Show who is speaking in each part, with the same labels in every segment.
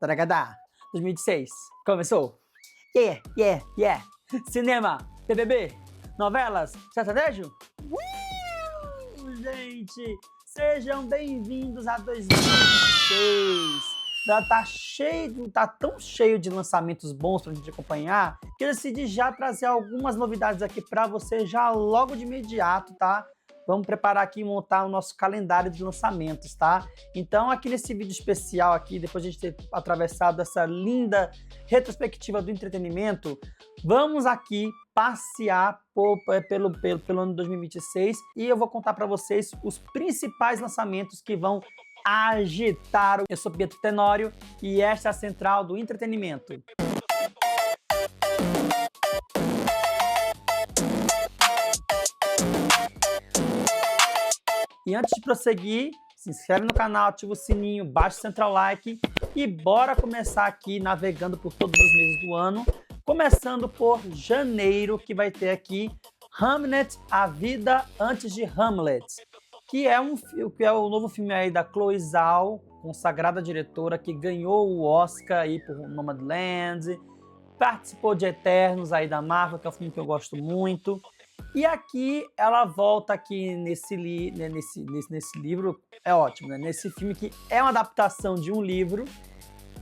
Speaker 1: Dagadá. 2016. Começou. Yeah. Cinema, TBB, novelas, sertanejo. Gente, sejam bem-vindos a 2016. Tá tão cheio de lançamentos bons pra gente acompanhar que eu decidi já trazer algumas novidades aqui pra você já logo de imediato, tá? Vamos preparar aqui e montar o nosso calendário de lançamentos, tá? Então, aqui nesse vídeo especial aqui, depois de a gente ter atravessado essa linda retrospectiva do entretenimento, vamos aqui passear pelo ano 2026 e eu vou contar para vocês os principais lançamentos que vão agitar. Eu sou Pietro Tenório e esta é a Central do Entretenimento. E antes de prosseguir, se inscreve no canal, ativa o sininho, baixa o Central Like e bora começar aqui navegando por todos os meses do ano, começando por janeiro, que vai ter aqui Hamnet, A Vida Antes de Hamlet, que é o novo filme aí da Chloe Zhao, consagrada diretora, que ganhou o Oscar aí por Nomadland, participou de Eternos aí da Marvel, que é um filme que eu gosto muito. E aqui ela volta aqui nesse livro, é ótimo, né? Nesse filme que é uma adaptação de um livro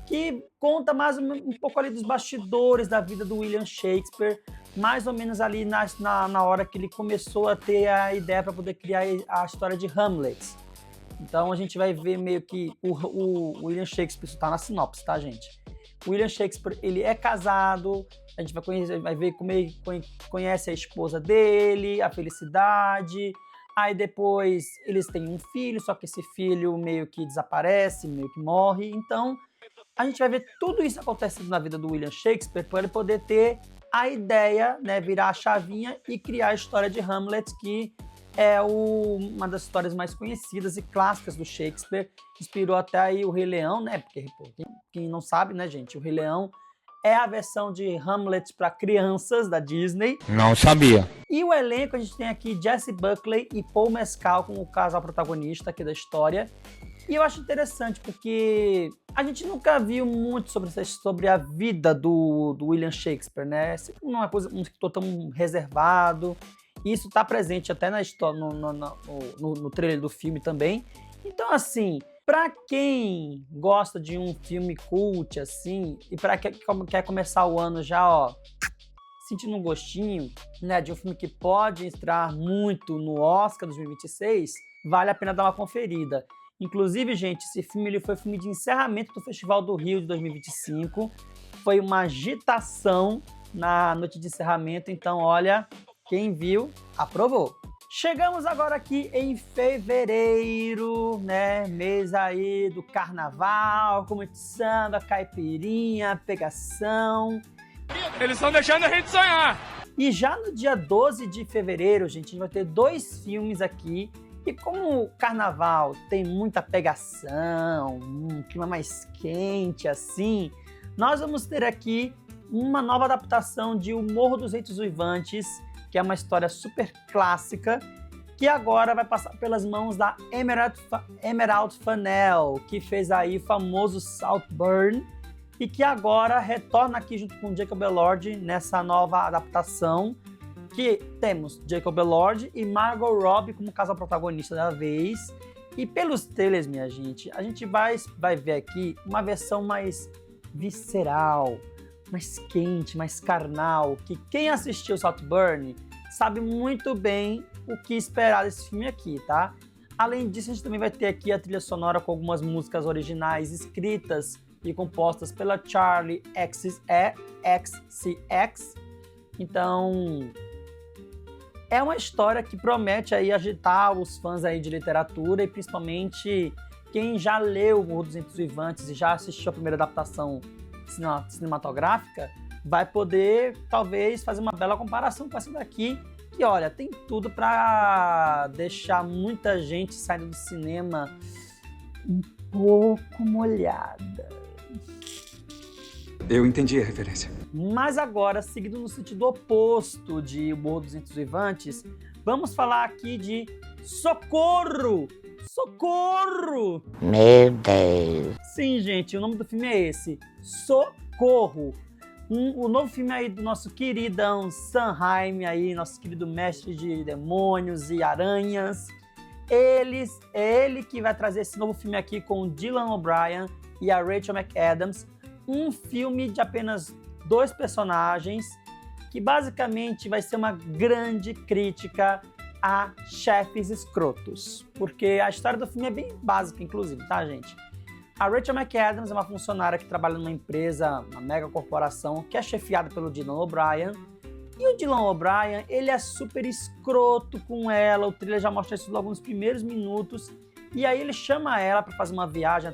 Speaker 1: que conta mais um pouco ali dos bastidores da vida do William Shakespeare, mais ou menos ali na hora que ele começou a ter a ideia para poder criar a história de Hamlet. Então a gente vai ver meio que o William Shakespeare, isso tá na sinopse, tá, gente? O William Shakespeare, ele é casado, a gente vai ver como ele conhece a esposa dele, a felicidade. Aí depois eles têm um filho, só que esse filho meio que desaparece, meio que morre. Então a gente vai ver tudo isso acontecendo na vida do William Shakespeare para ele poder ter a ideia, né, virar a chavinha e criar a história de Hamlet, que é uma das histórias mais conhecidas e clássicas do Shakespeare. Inspirou até aí o Rei Leão, né? Porque quem não sabe, né, gente? O Rei Leão é a versão de Hamlet para crianças da Disney.
Speaker 2: Não sabia.
Speaker 1: E o elenco, a gente tem aqui Jessie Buckley e Paul Mescal como o casal protagonista aqui da história. E eu acho interessante porque a gente nunca viu muito sobre a vida do William Shakespeare, né? Sempre uma coisa, um escritor tão reservado. E isso está presente até na história, no trailer do filme também. Então, assim, para quem gosta de um filme cult, assim, e para quem quer começar o ano já, ó, sentindo um gostinho, né, de um filme que pode entrar muito no Oscar 2026, vale a pena dar uma conferida. Inclusive, gente, esse filme ele foi o filme de encerramento do Festival do Rio de 2025. Foi uma agitação na noite de encerramento, então, olha, quem viu, aprovou. Chegamos agora aqui em fevereiro, né? Mês aí do carnaval, como de samba, caipirinha, pegação.
Speaker 2: Eles estão deixando a gente sonhar.
Speaker 1: E já no dia 12 de fevereiro, gente, a gente vai ter 2 filmes aqui. E como o carnaval tem muita pegação, um clima mais quente assim, nós vamos ter aqui uma nova adaptação de O Morro dos Ventos Uivantes, que é uma história super clássica, que agora vai passar pelas mãos da Emerald Fennell, que fez aí o famoso Saltburn, e que agora retorna aqui junto com Jacob Elord nessa nova adaptação, que temos Jacob Elord e Margot Robbie como casal protagonista da vez. E pelos trailers, minha gente, a gente vai ver aqui uma versão mais visceral, mais quente, mais carnal, que quem assistiu Saltburn sabe muito bem o que esperar desse filme aqui, tá? Além disso, a gente também vai ter aqui a trilha sonora com algumas músicas originais escritas e compostas pela Charli XCX. Então, é uma história que promete aí agitar os fãs aí de literatura e principalmente quem já leu O Morro dos Ventos Uivantes e já assistiu a primeira adaptação cinematográfica, vai poder, talvez, fazer uma bela comparação com essa daqui, que, olha, tem tudo para deixar muita gente saindo do cinema um pouco molhada.
Speaker 3: Eu entendi a referência.
Speaker 1: Mas agora, seguindo no sentido oposto de O Morro dos Ventos Uivantes, vamos falar aqui de Socorro! Socorro!
Speaker 3: Meu Deus.
Speaker 1: Sim, gente, o nome do filme é esse, Socorro. O novo filme aí do nosso queridão Sam Raimi, aí, nosso querido mestre de demônios e aranhas. É ele que vai trazer esse novo filme aqui com o Dylan O'Brien e a Rachel McAdams. Um filme de apenas 2 personagens, que basicamente vai ser uma grande crítica a chefes escrotos. Porque a história do filme é bem básica, inclusive, tá, gente? A Rachel McAdams é uma funcionária que trabalha numa empresa, uma mega corporação, que é chefiada pelo Dylan O'Brien. E o Dylan O'Brien, ele é super escroto com ela, o trailer já mostra isso logo nos primeiros minutos. E aí ele chama ela para fazer uma viagem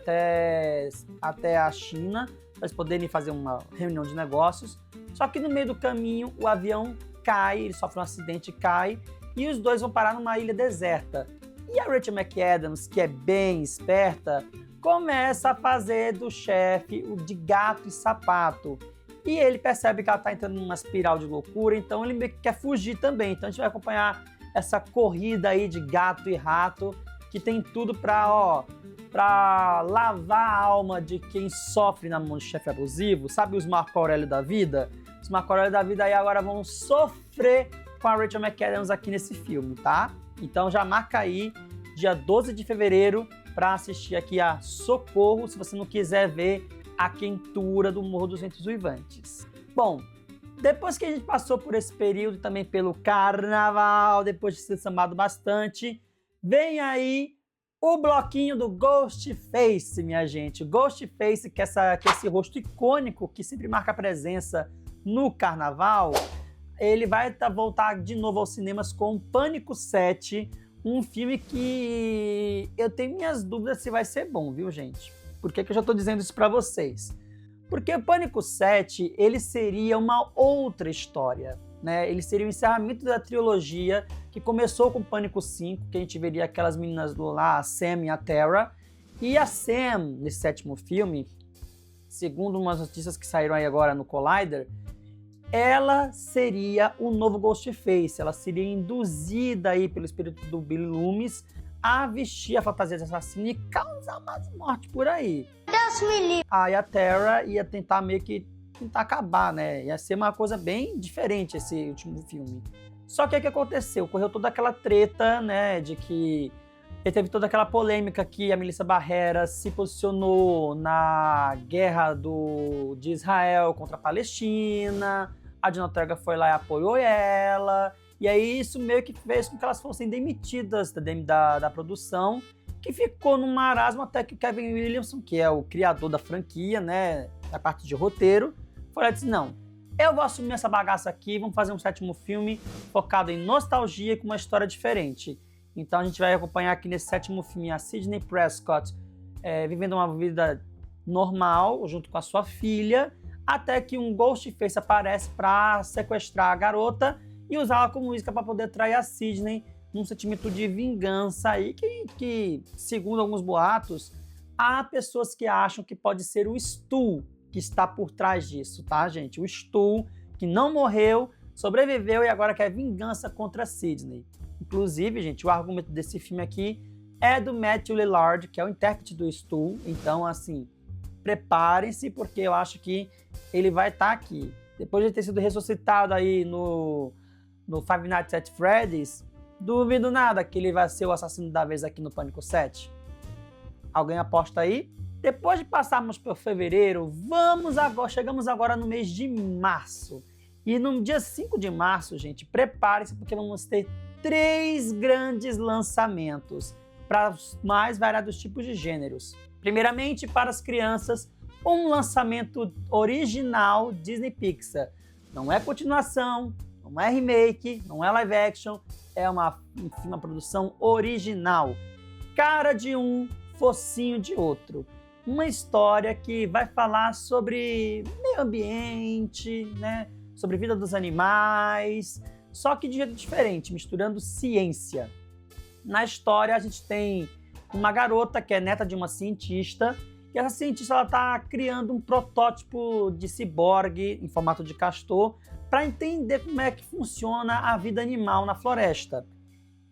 Speaker 1: até a China, para eles poderem fazer uma reunião de negócios. Só que no meio do caminho, o avião cai, ele sofre um acidente e cai, e os dois vão parar numa ilha deserta. E a Rachel McAdams, que é bem esperta, começa a fazer do chefe o de gato e sapato. E ele percebe que ela está entrando numa espiral de loucura, então ele meio que quer fugir também. Então a gente vai acompanhar essa corrida aí de gato e rato, que tem tudo para lavar a alma de quem sofre na mão de chefe abusivo. Sabe os Marco Aurélio da vida? Os Marco Aurélio da vida aí agora vão sofrer com a Rachel McAdams aqui nesse filme, tá? Então já marca aí, dia 12 de fevereiro, para assistir aqui a Socorro, se você não quiser ver a quentura do Morro dos Ventos Uivantes. Bom, depois que a gente passou por esse período, também pelo carnaval, depois de ser sambado bastante, vem aí o bloquinho do Ghostface, minha gente. Ghostface, que é esse rosto icônico que sempre marca presença no carnaval, ele vai voltar de novo aos cinemas com Pânico 7, um filme que eu tenho minhas dúvidas se vai ser bom, viu, gente? Por que eu já estou dizendo isso para vocês? Porque o Pânico 7, ele seria uma outra história, né? Ele seria o encerramento da trilogia que começou com o Pânico 5, que a gente veria aquelas meninas lá, a Sam e a Tara. E a Sam, nesse 7º filme, segundo umas notícias que saíram aí agora no Collider, ela seria o novo Ghostface, ela seria induzida aí pelo espírito do Billy Loomis a vestir a fantasia de assassino e causar umas mortes por aí.
Speaker 3: Deus me livre.
Speaker 1: Aí a Tara ia tentar acabar, né? Ia ser uma coisa bem diferente esse último filme. Só que o que aconteceu? Correu toda aquela treta, né, de que teve toda aquela polêmica que a Melissa Barrera se posicionou na guerra de Israel contra a Palestina, a Jenna Ortega foi lá e apoiou ela, e aí isso meio que fez com que elas fossem demitidas da produção, que ficou num marasmo até que o Kevin Williamson, que é o criador da franquia, né, da parte de roteiro, foi lá e disse, não, eu vou assumir essa bagaça aqui, vamos fazer um 7º filme focado em nostalgia e com uma história diferente. Então a gente vai acompanhar aqui nesse 7º filme a Sidney Prescott vivendo uma vida normal junto com a sua filha, até que um Ghostface aparece para sequestrar a garota e usá-la como isca para poder atrair a Sidney num sentimento de vingança aí que, segundo alguns boatos, há pessoas que acham que pode ser o Stu que está por trás disso, tá, gente? O Stu, que não morreu, sobreviveu e agora quer vingança contra a Sidney. Inclusive, gente, o argumento desse filme aqui é do Matthew Lillard, que é o intérprete do Stu. Então, assim, preparem-se, porque eu acho que ele vai estar aqui. Depois de ter sido ressuscitado aí no Five Nights at Freddy's, duvido nada que ele vai ser o assassino da vez aqui no Pânico 7. Alguém aposta aí? Depois de passarmos por fevereiro, chegamos agora no mês de março. E no dia 5 de março, gente, preparem-se, porque vamos ter 3 grandes lançamentos para os mais variados tipos de gêneros. Primeiramente, para as crianças, um lançamento original Disney Pixar. Não é continuação, não é remake, não é live action, é uma produção original. Cara de um, focinho de outro. Uma história que vai falar sobre meio ambiente, né? Sobre vida dos animais, só que de jeito diferente, misturando ciência. Na história, a gente tem uma garota que é neta de uma cientista, e essa cientista está criando um protótipo de ciborgue em formato de castor para entender como é que funciona a vida animal na floresta.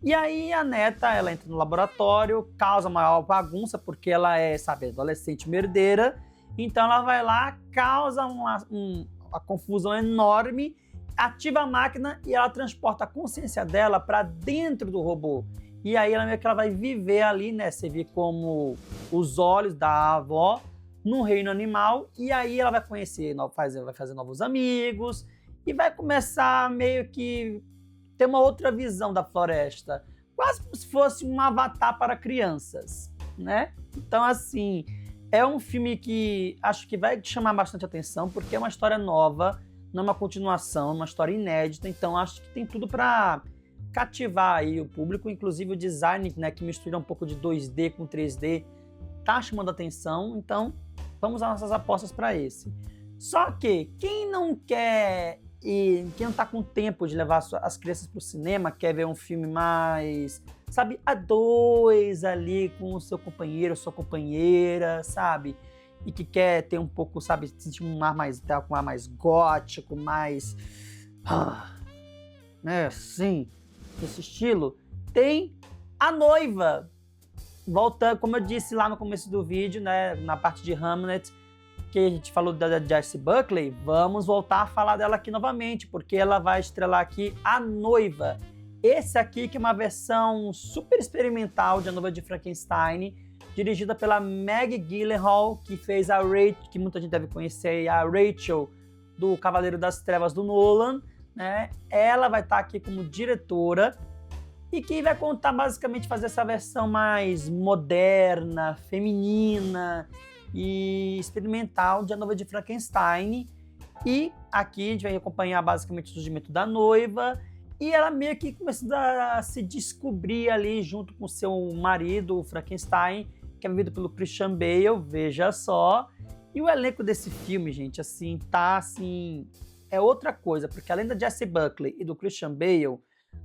Speaker 1: E aí a neta, ela entra no laboratório, causa maior bagunça, porque ela é, sabe, adolescente merdeira. Então ela vai lá, causa uma confusão enorme, ativa a máquina e ela transporta a consciência dela para dentro do robô. E aí ela meio que ela vai viver ali, né? Você vê como os olhos da avó no reino animal. E aí ela vai conhecer, vai fazer novos amigos e vai começar meio que ter uma outra visão da floresta, quase como se fosse um Avatar para crianças, né? Então, assim, é um filme que acho que vai te chamar bastante atenção, porque é uma história nova, não é uma continuação, é uma história inédita, então acho que tem tudo para cativar aí o público, inclusive o design, né, que mistura um pouco de 2D com 3D, tá chamando atenção, então vamos às nossas apostas para esse. Só que quem não quer e quem não tá com tempo de levar as crianças pro cinema, quer ver um filme mais, sabe, a dois ali com o seu companheiro, sua companheira, sabe? E que quer ter um pouco, sabe, sentir um ar mais, com um ar mais gótico, mais, né, assim, desse estilo. Tem A Noiva. Voltando, como eu disse lá no começo do vídeo, né, na parte de Hamlet, que a gente falou da Jessie Buckley, vamos voltar a falar dela aqui novamente, porque ela vai estrelar aqui A Noiva. Esse aqui que é uma versão super experimental de A Noiva de Frankenstein, dirigida pela Maggie Gyllenhaal, que fez a Rachel, que muita gente deve conhecer, a Rachel do Cavaleiro das Trevas do Nolan, né? Ela vai estar aqui como diretora e que vai contar basicamente fazer essa versão mais moderna, feminina e experimental de A Noiva de Frankenstein. E aqui a gente vai acompanhar basicamente o surgimento da noiva e ela meio que começa a se descobrir ali junto com seu marido, o Frankenstein, que é vivido pelo Christian Bale, veja só. E o elenco desse filme, gente, assim, tá assim, é outra coisa, porque além da Jessie Buckley e do Christian Bale,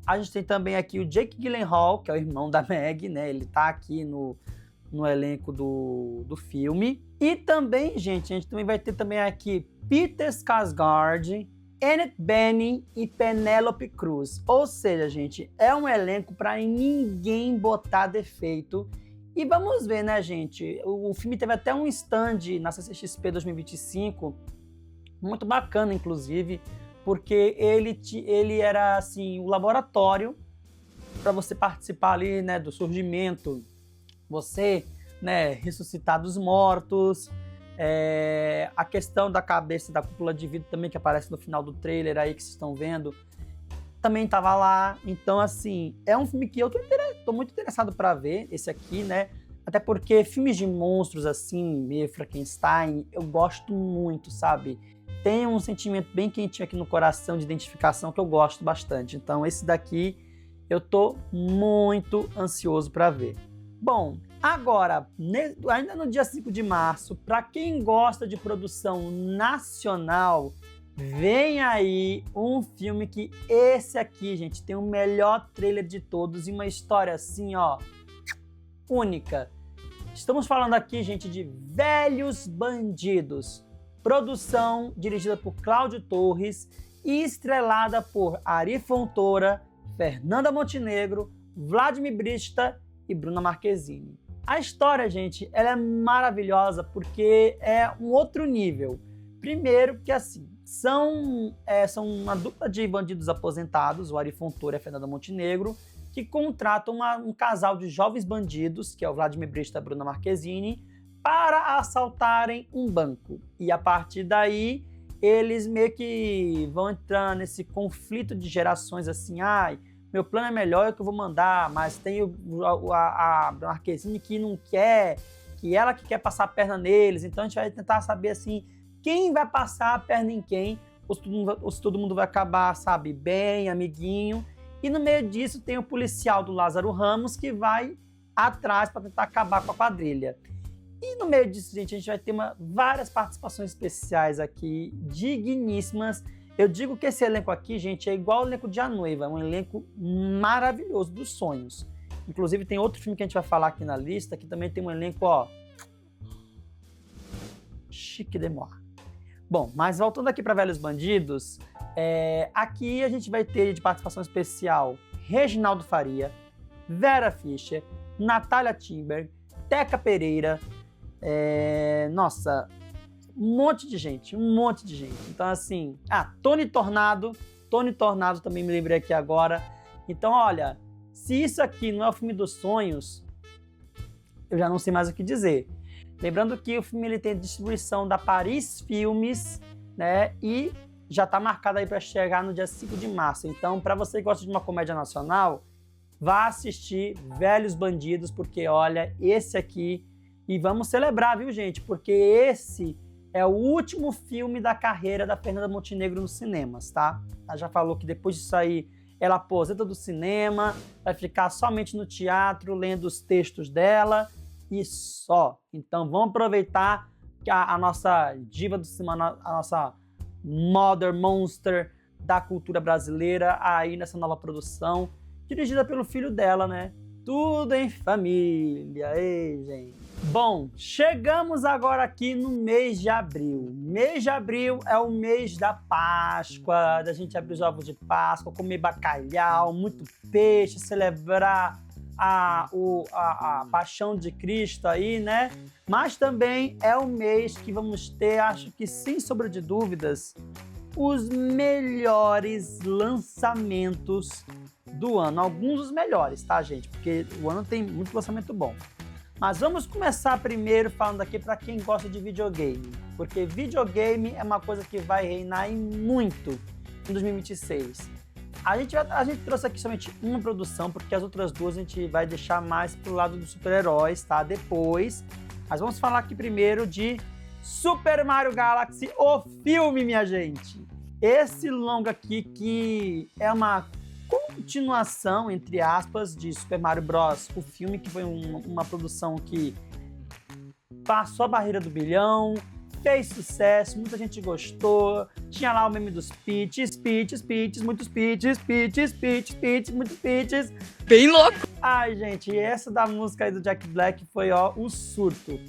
Speaker 1: a gente tem também aqui o Jake Gyllenhaal, que é o irmão da Meg, né? Ele tá aqui no elenco do filme. E também, gente, a gente também vai ter também aqui Peter Skarsgård, Annette Bening e Penélope Cruz. Ou seja, gente, é um elenco para ninguém botar defeito. E vamos ver, né, gente? O filme teve até um stand na CCXP 2025, muito bacana, inclusive, porque ele era, assim, o laboratório para você participar ali, né, do surgimento, você, né, ressuscitar dos mortos, a questão da cabeça da cúpula de vidro também, que aparece no final do trailer aí que vocês estão vendo, também tava lá. Então, assim, é um filme que eu tô muito interessado para ver, esse aqui, né, até porque filmes de monstros, assim, meio Frankenstein, eu gosto muito, sabe? Tem um sentimento bem quentinho aqui no coração de identificação que eu gosto bastante. Então, esse daqui eu tô muito ansioso para ver. Bom, agora, ainda no dia 5 de março, para quem gosta de produção nacional, vem aí um filme que esse aqui, gente, tem o melhor trailer de todos e uma história assim, ó, única. Estamos falando aqui, gente, de Velhos Bandidos. Produção dirigida por Cláudio Torres e estrelada por Ari Fontoura, Fernanda Montenegro, Vladimir Brista e Bruna Marquezine. A história, gente, ela é maravilhosa porque é um outro nível. Primeiro que, assim, são uma dupla de bandidos aposentados, o Ari Fontoura e a Fernanda Montenegro, que contratam um casal de jovens bandidos, que é o Vladimir Brista e a Bruna Marquezine, para assaltarem um banco. E a partir daí, eles meio que vão entrar nesse conflito de gerações, assim, meu plano é melhor, é o que eu vou mandar, mas tem a Marquezine que não quer, que ela que quer passar a perna neles, então a gente vai tentar saber, assim, quem vai passar a perna em quem, ou se todo mundo vai acabar, sabe, bem, amiguinho. E no meio disso tem o policial do Lázaro Ramos que vai atrás para tentar acabar com a quadrilha. E no meio disso, gente, a gente vai ter várias participações especiais aqui, digníssimas. Eu digo que esse elenco aqui, gente, é igual ao elenco de A Noiva, é um elenco maravilhoso dos sonhos. Inclusive tem outro filme que a gente vai falar aqui na lista, que também tem um elenco, ó, chique de moi. Bom, mas voltando aqui para Velhos Bandidos, aqui a gente vai ter de participação especial Reginaldo Faria, Vera Fischer, Natália Timber, Teca Pereira, nossa, um monte de gente. Então, assim, Tony Tornado também me lembrei aqui agora. Então, olha, se isso aqui não é o filme dos sonhos, eu já não sei mais o que dizer. Lembrando que o filme ele tem distribuição da Paris Filmes, né? E já está marcado aí para chegar no dia 5 de março. Então, para você que gosta de uma comédia nacional, vá assistir Velhos Bandidos, porque olha, esse aqui... E vamos celebrar, viu, gente? Porque esse é o último filme da carreira da Fernanda Montenegro nos cinemas, tá? Ela já falou que depois disso aí ela aposenta do cinema, vai ficar somente no teatro, lendo os textos dela e só. Então vamos aproveitar que a nossa diva do cinema, a nossa Mother Monster da cultura brasileira aí nessa nova produção, dirigida pelo filho dela, né? Tudo em família, ei, gente. Bom, chegamos agora aqui no mês de abril. Mês de abril é o mês da Páscoa, da gente abrir os ovos de Páscoa, comer bacalhau, muito peixe, celebrar a paixão de Cristo aí, né? Mas também é o mês que vamos ter, acho que sem sombra de dúvidas, os melhores lançamentos do ano. Alguns dos melhores, tá, gente? Porque o ano tem muito lançamento bom. Mas vamos começar primeiro falando aqui para quem gosta de videogame. Porque videogame é uma coisa que vai reinar em muito em 2026. A gente trouxe aqui somente uma produção, porque as outras duas a gente vai deixar mais pro lado dos super-heróis, tá? Depois. Mas vamos falar aqui primeiro de Super Mario Galaxy, o filme, minha gente. Esse longa aqui que é uma continuação, entre aspas, de Super Mario Bros. O filme, que foi uma produção que passou a barreira do bilhão, fez sucesso, muita gente gostou. Tinha lá o meme dos Peaches, muitos Peaches, muitos Peaches.
Speaker 2: Bem louco!
Speaker 1: Ai, gente, essa da música aí do Jack Black foi, ó, o surto.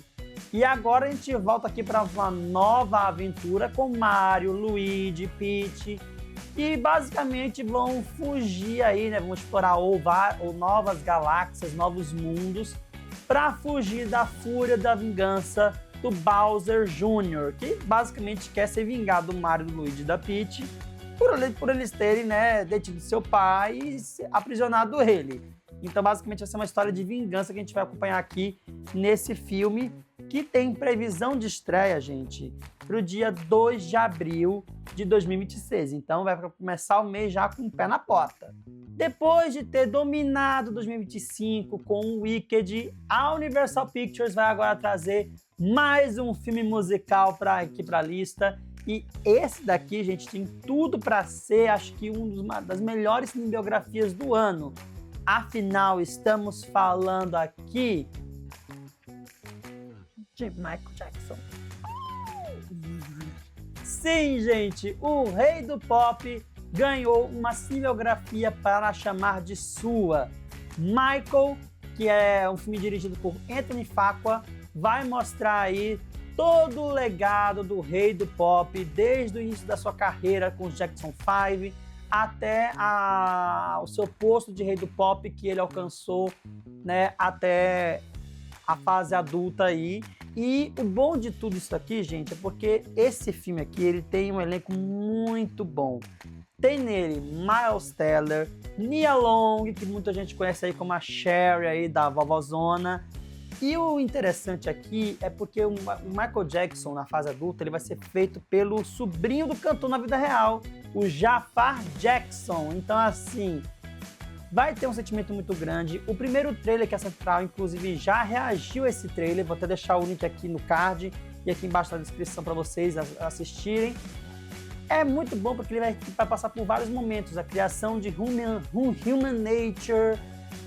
Speaker 1: E agora a gente volta aqui para uma nova aventura com Mario, Luigi, Peach. E basicamente vão fugir aí, né? Vão explorar ou novas galáxias, novos mundos, para fugir da fúria da vingança do Bowser Jr., que basicamente quer ser vingado do Mario, do Luigi e da Peach por eles terem, né, detido seu pai e aprisionado ele. Então, basicamente, vai ser uma história de vingança que a gente vai acompanhar aqui nesse filme, que tem previsão de estreia, gente, para o dia 2 de abril de 2026. Então, vai começar o mês já com o pé na porta. Depois de ter dominado 2025 com o Wicked, a Universal Pictures vai agora trazer mais um filme musical aqui para a lista. E esse daqui, gente, tem tudo para ser, acho que uma das melhores cinebiografias do ano. Afinal, estamos falando aqui de Michael Jackson. Sim, gente, o rei do pop ganhou uma cinebiografia para chamar de sua. Michael, que é um filme dirigido por Anthony Fuqua, vai mostrar aí todo o legado do rei do pop, desde o início da sua carreira com os Jackson 5, até o seu posto de rei do pop que ele alcançou, né, até a fase adulta aí. E o bom de tudo isso aqui, gente, é porque esse filme aqui, ele tem um elenco muito bom. Tem nele Miles Teller, Nia Long, que muita gente conhece aí como a Sherry aí da Vovozona. E o interessante aqui é porque o Michael Jackson, na fase adulta, ele vai ser feito pelo sobrinho do cantor na vida real, o Jafar Jackson. Então, assim, vai ter um sentimento muito grande. O primeiro trailer que a Central, inclusive, já reagiu a esse trailer. Vou até deixar o link aqui no card e aqui embaixo na descrição para vocês assistirem. É muito bom porque ele vai passar por vários momentos. A criação de Human Nature,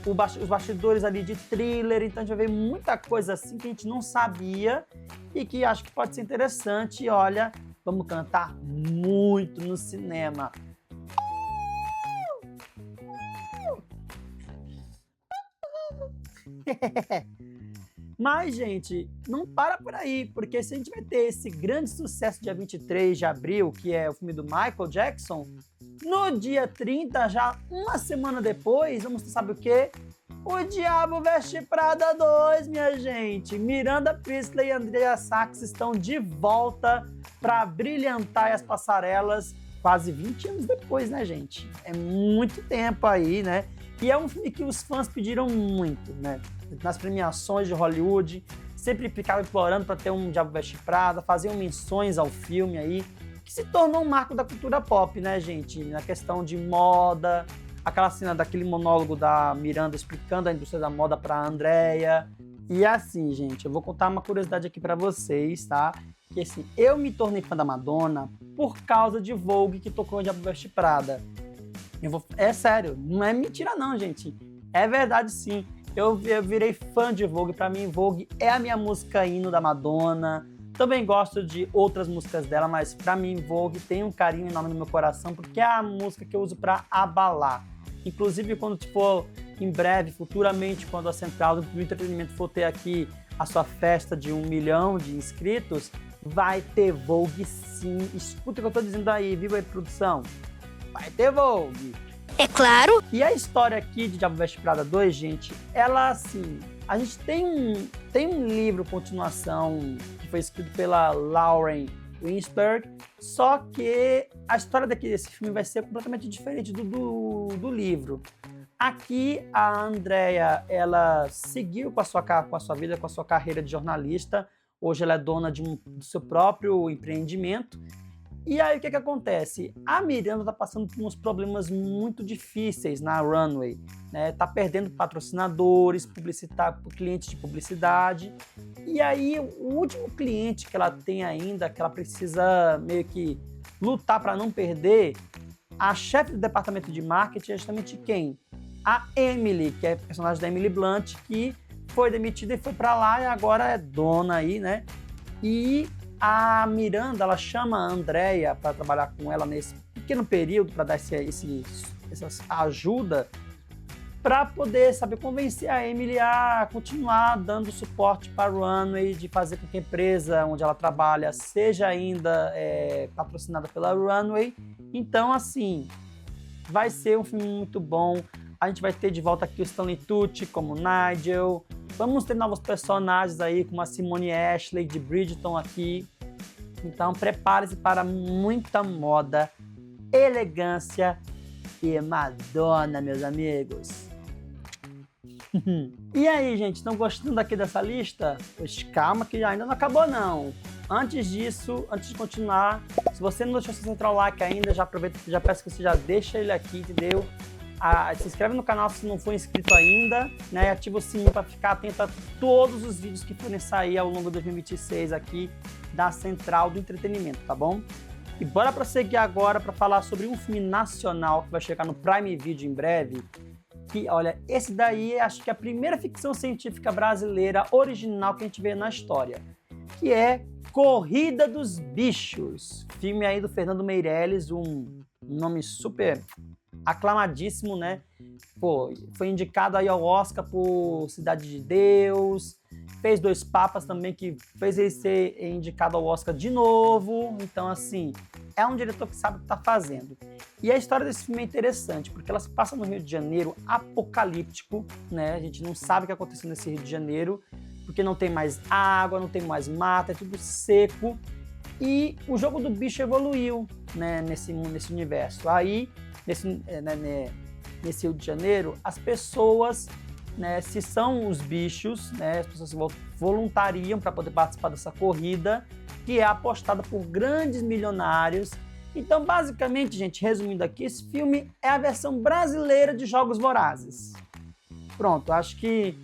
Speaker 1: os bastidores ali de thriller. Então a gente vai ver muita coisa assim que a gente não sabia e que acho que pode ser interessante. E olha, vamos cantar muito no cinema. Mas, gente, não para por aí, porque se a gente vai ter esse grande sucesso dia 23 de abril, que é o filme do Michael Jackson, no dia 30, já uma semana depois, vamos ter, sabe o quê? O Diabo Veste Prada 2, minha gente. Miranda Priestly e Andrea Sachs estão de volta para brilhantar as passarelas quase 20 anos depois, né, gente? É muito tempo aí, né? E é um filme que os fãs pediram muito, né? Nas premiações de Hollywood, sempre ficavam implorando para ter um Diabo Veste Prada, faziam menções ao filme aí, que se tornou um marco da cultura pop, né, gente? Na questão de moda, aquela cena daquele monólogo da Miranda explicando a indústria da moda para Andrea. E assim, gente, eu vou contar uma curiosidade aqui para vocês, tá? Que assim, eu me tornei fã da Madonna por causa de Vogue, que tocou o Diabo Veste Prada. É sério, não é mentira não, gente. É verdade sim. Eu virei fã de Vogue. Para mim, Vogue é a minha música hino da Madonna. Também gosto de outras músicas dela, mas para mim, Vogue tem um carinho enorme no meu coração, porque é a música que eu uso para abalar. Inclusive, quando for em breve, futuramente, quando a Central do Entretenimento for ter aqui a sua festa de 1 milhão de inscritos, vai ter Vogue sim. Escuta o que eu tô dizendo aí, viu aí, produção? Vai ter Vogue.
Speaker 3: É claro.
Speaker 1: E a história aqui de Diabo Veste Prada 2, gente, ela assim... A gente tem um livro, continuação, que foi escrito pela Lauren Winsberg, só que a história desse filme vai ser completamente diferente do livro. Aqui, a Andrea, ela seguiu com a sua vida, com a sua carreira de jornalista. Hoje ela é dona do seu próprio empreendimento. E aí, o que acontece? A Miranda está passando por uns problemas muito difíceis na Runway, né? Tá perdendo patrocinadores, clientes de publicidade. E aí, o último cliente que ela tem ainda, que ela precisa meio que lutar para não perder, a chefe do departamento de marketing é justamente quem? A Emily, que é a personagem da Emily Blunt, que foi demitida e foi para lá e agora é dona aí, né? E a Miranda, ela chama a Andrea para trabalhar com ela nesse pequeno período, para dar essa ajuda, para poder, sabe, convencer a Emily a continuar dando suporte para a Runway, de fazer com que a empresa onde ela trabalha seja ainda patrocinada pela Runway. Então, assim, vai ser um filme muito bom. A gente vai ter de volta aqui o Stanley Tucci como Nigel. Vamos ter novos personagens aí, como a Simone Ashley de Bridgerton aqui. Então, prepare-se para muita moda, elegância e Madonna, meus amigos. E aí, gente, estão gostando aqui dessa lista? Pois calma que ainda não acabou, não. Antes disso, antes de continuar, se você não deixou seu central like ainda, já aproveita, já peço que você já deixa ele aqui, entendeu? Se inscreve no canal se não for inscrito ainda, né? Ativa o sininho para ficar atento a todos os vídeos que forem sair ao longo de 2026 aqui da Central do Entretenimento, tá bom? E bora prosseguir agora para falar sobre um filme nacional que vai chegar no Prime Video em breve. Que, olha, esse daí acho que é a primeira ficção científica brasileira original que a gente vê na história, que é Corrida dos Bichos, filme aí do Fernando Meirelles, um nome super aclamadíssimo, né? Pô, foi indicado aí ao Oscar por Cidade de Deus, fez Dois Papas também, que fez ele ser indicado ao Oscar de novo. Então, assim, é um diretor que sabe o que tá fazendo. E a história desse filme é interessante, porque ela se passa no Rio de Janeiro apocalíptico, né? A gente não sabe o que aconteceu nesse Rio de Janeiro, porque não tem mais água, não tem mais mata, é tudo seco. E o jogo do bicho evoluiu, né, nesse universo. Aí, nesse Rio de Janeiro, as pessoas, né, se são os bichos, né, as pessoas se voluntariam para poder participar dessa corrida, que é apostada por grandes milionários. Então, basicamente, gente, resumindo aqui, esse filme é a versão brasileira de Jogos Vorazes. Pronto, acho que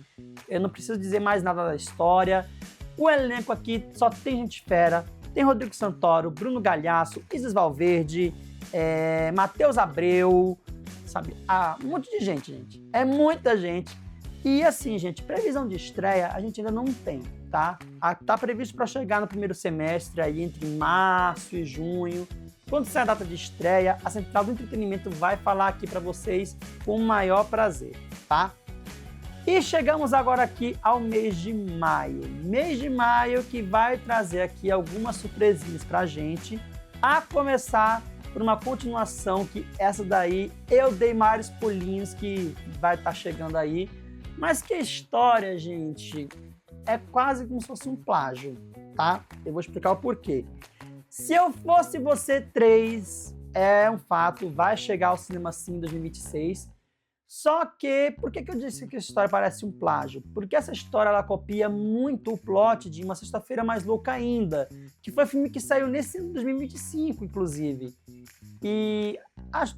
Speaker 1: eu não preciso dizer mais nada da história. O elenco aqui só tem gente fera. Tem Rodrigo Santoro, Bruno Galhaço, Isis Valverde, Matheus Abreu, sabe? Um monte de gente. É muita gente. E assim, gente, previsão de estreia a gente ainda não tem, tá? Tá previsto para chegar no primeiro semestre, aí entre março e junho. Quando sair a data de estreia, a Central do Entretenimento vai falar aqui para vocês com o maior prazer, tá? E chegamos agora aqui ao mês de maio. Mês de maio que vai trazer aqui algumas surpresinhas pra gente. A começar por uma continuação que essa daí eu dei maiores pulinhos que vai estar chegando aí. mas que a história, gente, é quase como se fosse um plágio, tá? Eu vou explicar o porquê. Se Eu Fosse Você 3 é um fato, vai chegar ao cinema sim em 2026. Só que, por que eu disse que essa história parece um plágio? Porque essa história ela copia muito o plot de Uma Sexta-feira Mais Louca Ainda, que foi um filme que saiu nesse ano de 2025, inclusive. E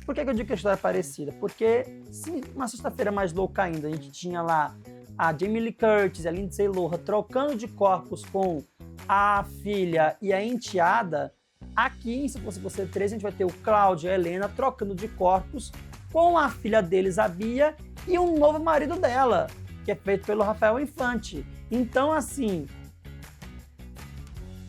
Speaker 1: por que eu digo que a história é parecida? Porque se Uma Sexta-feira Mais Louca Ainda, a gente tinha lá a Jamie Lee Curtis e a Lindsay Lohan trocando de corpos com a filha e a enteada, aqui em Se Fosse Você 3 a gente vai ter o Cláudio e a Helena trocando de corpos com a filha deles, a Bia, e um novo marido dela, que é feito pelo Rafael Infante. Então, assim,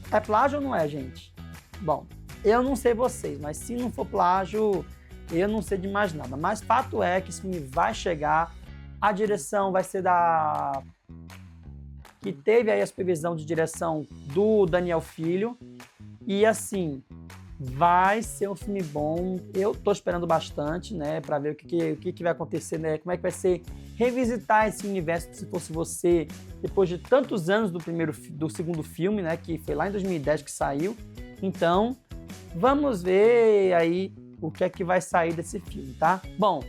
Speaker 1: é plágio ou não é, gente? Bom, eu não sei vocês, mas se não for plágio, eu não sei de mais nada. Mas fato é que esse filme vai chegar, a direção vai ser da... que teve aí a supervisão de direção do Daniel Filho, e assim, vai ser um filme bom. Eu tô esperando bastante, né, para ver o que vai acontecer, né, como é que vai ser revisitar esse universo Se Fosse Você, depois de tantos anos do segundo filme, né, que foi lá em 2010 que saiu. Então, vamos ver aí o que é que vai sair desse filme, tá? Bom,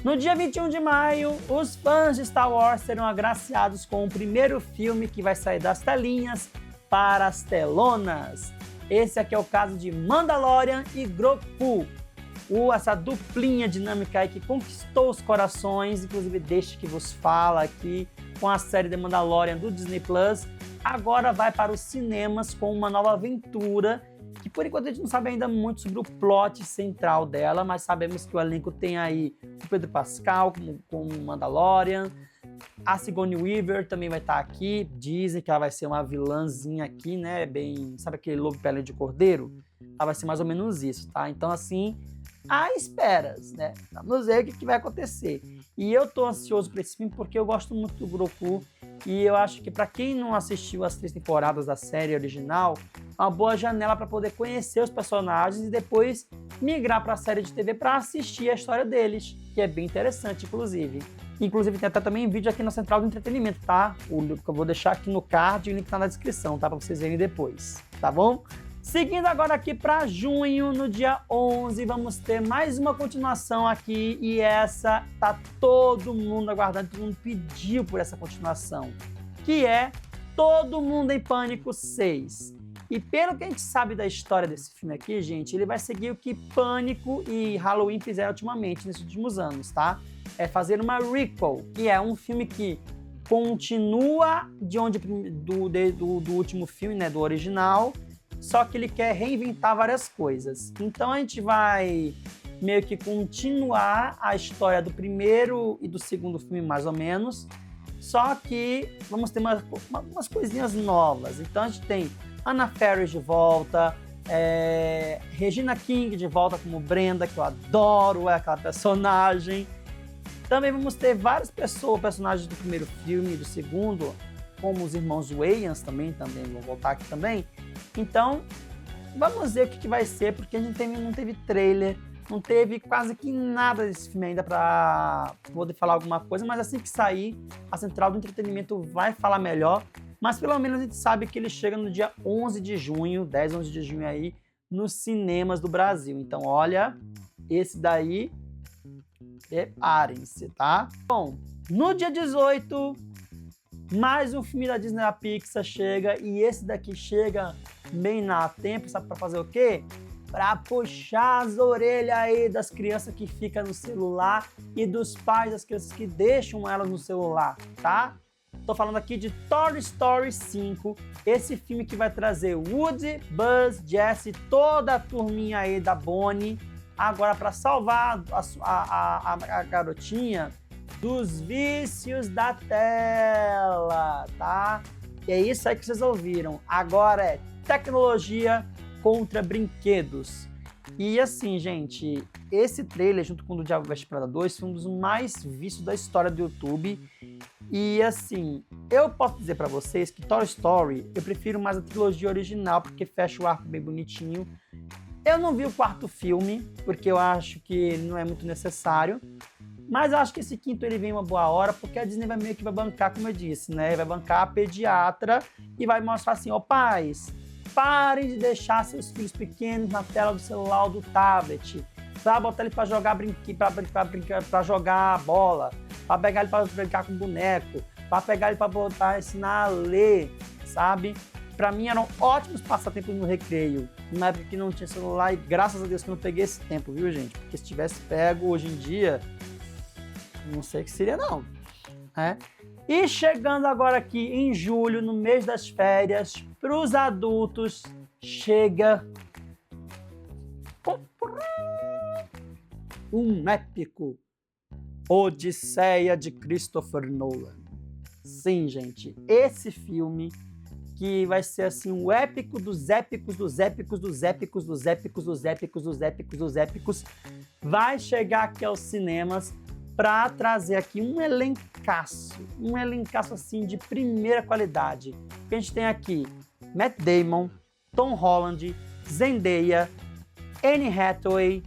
Speaker 1: no dia 21 de maio, os fãs de Star Wars serão agraciados com o primeiro filme que vai sair das telinhas para as telonas. Esse aqui é o caso de Mandalorian e Grogu, essa duplinha dinâmica aí que conquistou os corações, inclusive deste que vos fala aqui, com a série The Mandalorian do Disney Plus, agora vai para os cinemas com uma nova aventura, que por enquanto a gente não sabe ainda muito sobre o plot central dela, mas sabemos que o elenco tem aí o Pedro Pascal como Mandalorian, a Sigourney Weaver também vai estar aqui, dizem que ela vai ser uma vilãzinha aqui, né, bem, sabe aquele lobo pele de cordeiro? Ela vai ser mais ou menos isso, tá? Então assim, há esperas, né? Vamos ver o que vai acontecer. E eu tô ansioso para esse filme porque eu gosto muito do Grogu e eu acho que para quem não assistiu as 3 temporadas da série original, é uma boa janela para poder conhecer os personagens e depois migrar para a série de TV para assistir a história deles, que é bem interessante, inclusive. Inclusive tem até também vídeo aqui na Central do Entretenimento, tá? O link que eu vou deixar aqui no card e o link tá na descrição, tá? Para vocês verem depois, tá bom? Seguindo agora aqui para junho, no dia 11, vamos ter mais uma continuação aqui e essa tá todo mundo aguardando, todo mundo pediu por essa continuação, que é Todo Mundo em Pânico 6. E pelo que a gente sabe da história desse filme aqui, gente, ele vai seguir o que Pânico e Halloween fizeram ultimamente, nesses últimos anos, tá? É fazer uma requel, que é um filme que continua do último filme, né, do original, só que ele quer reinventar várias coisas. Então a gente vai meio que continuar a história do primeiro e do segundo filme, mais ou menos, só que vamos ter umas coisinhas novas. Então a gente tem Anna Faris de volta, Regina King de volta como Brenda, que eu adoro, é aquela personagem. Também vamos ter várias personagens do primeiro filme e do segundo, como os irmãos Wayans também vão voltar aqui também. Então, vamos ver o que vai ser, porque a gente não teve trailer, não teve quase que nada desse filme ainda para poder falar alguma coisa, mas assim que sair, a Central do Entretenimento vai falar melhor. Mas pelo menos a gente sabe que ele chega no dia 11 de junho, 10, 11 de junho aí, nos cinemas do Brasil. Então, olha, esse daí, preparem-se, tá? Bom, no dia 18, mais um filme da Disney e da Pixar chega, e esse daqui chega bem na tempo, sabe pra fazer o quê? Pra puxar as orelhas aí das crianças que ficam no celular e dos pais das crianças que deixam elas no celular, tá? Tô falando aqui de Toy Story 5, esse filme que vai trazer Woody, Buzz, Jessie, toda a turminha aí da Bonnie, agora para salvar a garotinha dos vícios da tela, tá? E é isso aí que vocês ouviram. Agora é tecnologia contra brinquedos. E assim, gente, esse trailer, junto com o do Diabo Veste Prada 2, foi um dos mais vistos da história do YouTube. E assim, eu posso dizer pra vocês que Toy Story, eu prefiro mais a trilogia original, porque fecha o arco bem bonitinho. Eu não vi o quarto filme, porque eu acho que ele não é muito necessário. Mas eu acho que esse quinto ele vem uma boa hora, porque a Disney vai meio que vai bancar, como eu disse, né? Vai bancar a pediatra e vai mostrar assim, ó, pais, parem de deixar seus filhos pequenos na tela do celular ou do tablet, pra botar ele pra jogar pra jogar bola, pra pegar ele pra brincar com boneco, pra pegar ele pra botar, ensinar a ler, sabe? Pra mim eram ótimos passatempos no recreio, na época que não tinha celular, e graças a Deus que eu não peguei esse tempo, viu, gente? Porque se tivesse pego hoje em dia, não sei o que seria não, né? E chegando agora aqui em julho, no mês das férias, para os adultos, chega um épico Odisseia de Christopher Nolan. Sim, gente, esse filme que vai ser assim o épico dos épicos, dos épicos, dos épicos, dos épicos, dos épicos, dos épicos, dos épicos, vai chegar aqui aos cinemas para trazer aqui um elencaço assim de primeira qualidade. A gente tem aqui Matt Damon, Tom Holland, Zendaya, Anne Hathaway,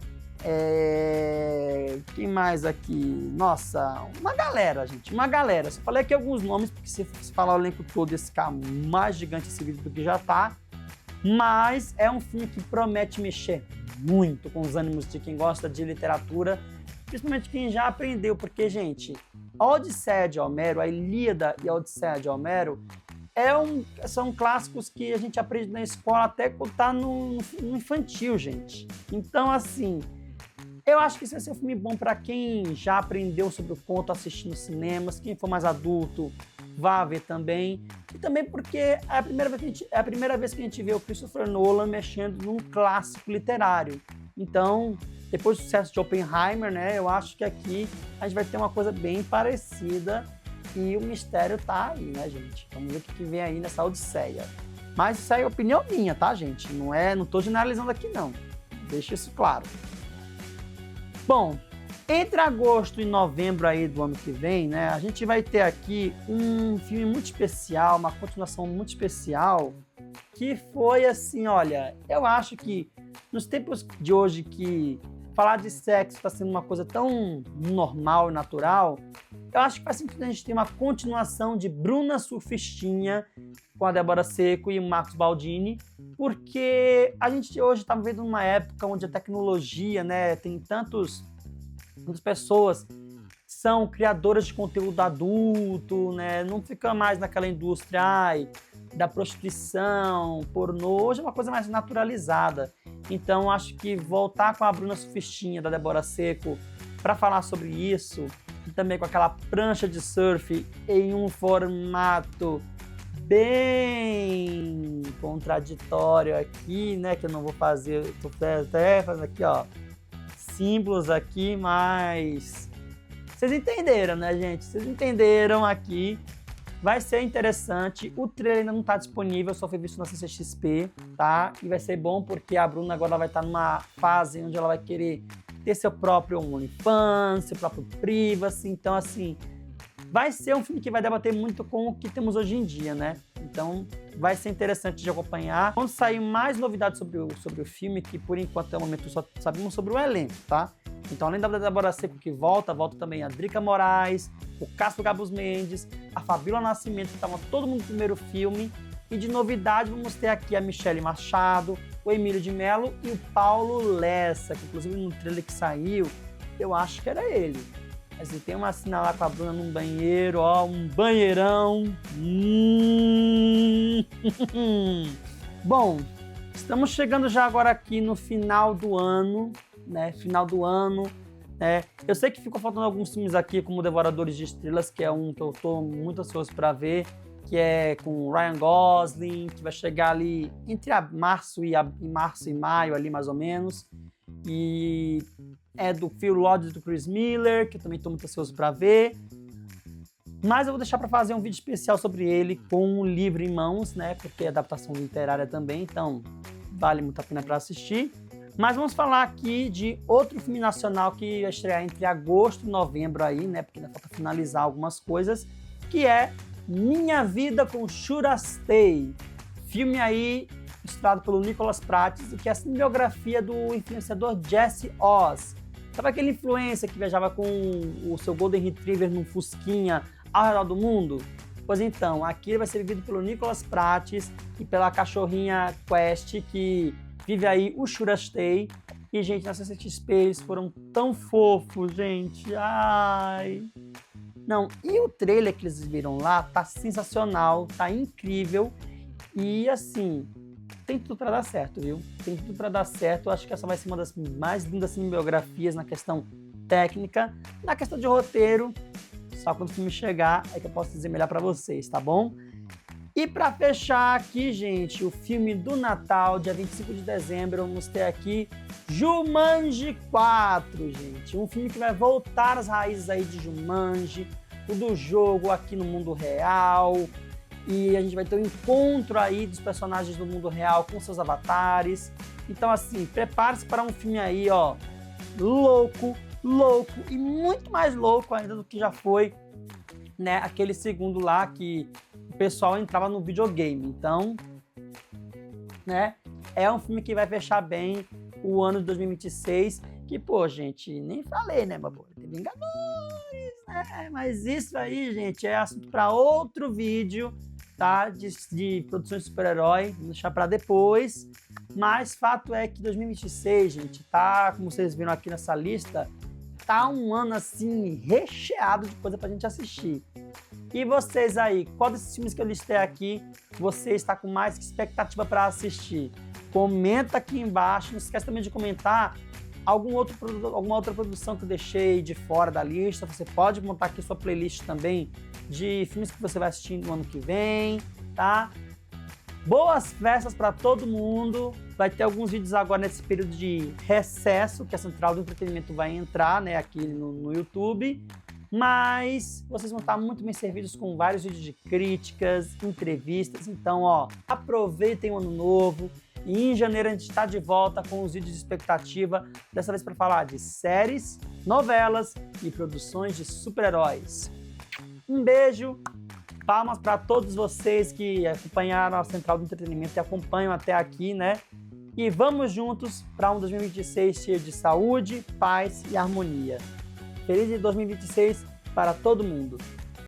Speaker 1: quem mais aqui? Nossa, uma galera, gente, uma galera. Só falei aqui alguns nomes, porque se falar o elenco todo, esse ficar mais gigante esse vídeo do que já tá. Mas é um filme que promete mexer muito com os ânimos de quem gosta de literatura, principalmente quem já aprendeu, porque, gente, a Odisseia de Homero, a Ilíada e a Odisseia de Homero, são clássicos que a gente aprende na escola até quando tá no infantil, gente. Então, assim, eu acho que esse vai ser um filme bom para quem já aprendeu sobre o conto assistindo cinemas, quem for mais adulto, vá ver também. E também porque é a primeira vez que a gente vê o Christopher Nolan mexendo num clássico literário. Então, depois do sucesso de Oppenheimer, né, eu acho que aqui a gente vai ter uma coisa bem parecida e o mistério tá aí, né, gente? Vamos ver o que vem aí nessa Odisseia. Mas isso aí é opinião minha, tá, gente? Não tô generalizando aqui, não. Deixa isso claro. Bom, entre agosto e novembro aí do ano que vem, né, a gente vai ter aqui um filme muito especial, uma continuação muito especial, que foi assim, olha, eu acho que nos tempos de hoje que falar de sexo está sendo uma coisa tão normal e natural, eu acho que faz sentido a gente ter uma continuação de Bruna Surfistinha com a Débora Seco e o Marcos Baldini, porque a gente hoje está vivendo uma época onde a tecnologia, né, tem tantas pessoas são criadoras de conteúdo adulto, né, não fica mais naquela indústria da prostituição, pornô, hoje é uma coisa mais naturalizada. Então, acho que voltar com a Bruna Surfistinha, da Débora Seco, para falar sobre isso, e também com aquela prancha de surf em um formato bem contraditório aqui, né, que eu não vou fazer, tô até fazendo aqui, ó, símbolos aqui, mas vocês entenderam, né, gente? Vocês entenderam aqui. Vai ser interessante, o trailer ainda não está disponível, só foi visto na CCXP, tá? E vai ser bom porque a Bruna agora vai estar numa fase onde ela vai querer ter seu próprio OnlyFans, seu próprio Privacy, então assim, vai ser um filme que vai debater muito com o que temos hoje em dia, né? Então vai ser interessante de acompanhar. Vamos sair mais novidades sobre o filme, que por enquanto, até o momento, só sabemos sobre o elenco, tá? Então, além da Débora Seco que volta também a Drica Moraes, o Castro Gabus Mendes, a Fabíola Nascimento, que estavam todo mundo no primeiro filme. E de novidade, vamos ter aqui a Michele Machado, o Emílio de Mello e o Paulo Lessa, que inclusive no trailer que saiu, eu acho que era ele. Mas tem uma cena lá com a Bruna num banheiro, ó, um banheirão. Bom, estamos chegando já agora aqui no final do ano, né? Eu sei que ficou faltando alguns filmes aqui, como Devoradores de Estrelas, que é um que eu tô muito ansioso para ver, que é com o Ryan Gosling, que vai chegar ali entre março e maio, ali mais ou menos. E é do Phil Lord e do Chris Miller, que eu também tô muito ansioso para ver. Mas eu vou deixar para fazer um vídeo especial sobre ele com o livro em mãos, né? Porque é adaptação literária também, então vale muito a pena para assistir. Mas vamos falar aqui de outro filme nacional que vai estrear entre agosto e novembro aí, né? Porque ainda falta finalizar algumas coisas, que é Minha Vida com Churastei. Filme aí estrelado pelo Nicholas Prates, e que é a cinebiografia do influenciador Jesse Oz. Sabe aquele influencer que viajava com o seu Golden Retriever num fusquinha ao redor do mundo? Pois então, aqui ele vai ser vivido pelo Nicholas Prates e pela cachorrinha Quest, que vive aí o Shurastei. E, gente, na CCXP eles foram tão fofos, gente. Ai... Não, e o trailer que eles viram lá tá sensacional, tá incrível. E, assim, tem tudo pra dar certo, viu? Tem tudo pra dar certo. Eu acho que essa vai ser uma das mais lindas cinebiografias na questão técnica. Na questão de roteiro, só quando o filme chegar é que eu posso dizer melhor pra vocês, tá bom? E pra fechar aqui, gente, o filme do Natal, dia 25 de dezembro, vamos ter aqui Jumanji 4, gente. Um filme que vai voltar às raízes aí de Jumanji, o do jogo aqui no mundo real. E a gente vai ter um encontro aí dos personagens do mundo real com seus avatares. Então, assim, prepare-se para um filme aí, ó, louco e muito mais louco ainda do que já foi, né, aquele segundo lá que o pessoal entrava no videogame. Então, né, é um filme que vai fechar bem o ano de 2026, que, pô, gente, nem falei, né, babô? Tem Vingadores, né? Mas isso aí, gente, é assunto para outro vídeo, tá? De produções de super-herói, vou deixar para depois. Mas fato é que 2026, gente, tá, como vocês viram aqui nessa lista, tá um ano, assim, recheado de coisa pra gente assistir. E vocês aí, qual desses filmes que eu listei aqui, você está com mais expectativa para assistir? Comenta aqui embaixo, não esquece também de comentar alguma outra produção que eu deixei de fora da lista. Você pode montar aqui sua playlist também de filmes que você vai assistir no ano que vem, tá? Boas festas para todo mundo. Vai ter alguns vídeos agora nesse período de recesso, que a Central do Entretenimento vai entrar, né, aqui no YouTube. Mas vocês vão estar muito bem servidos com vários vídeos de críticas, entrevistas. Então, ó, aproveitem o ano novo. E em janeiro a gente está de volta com os vídeos de expectativa, dessa vez para falar de séries, novelas e produções de super-heróis. Um beijo, palmas para todos vocês que acompanharam a Central do Entretenimento e acompanham até aqui, né? E vamos juntos para um 2026 cheio de saúde, paz e harmonia. Feliz 2026 para todo mundo!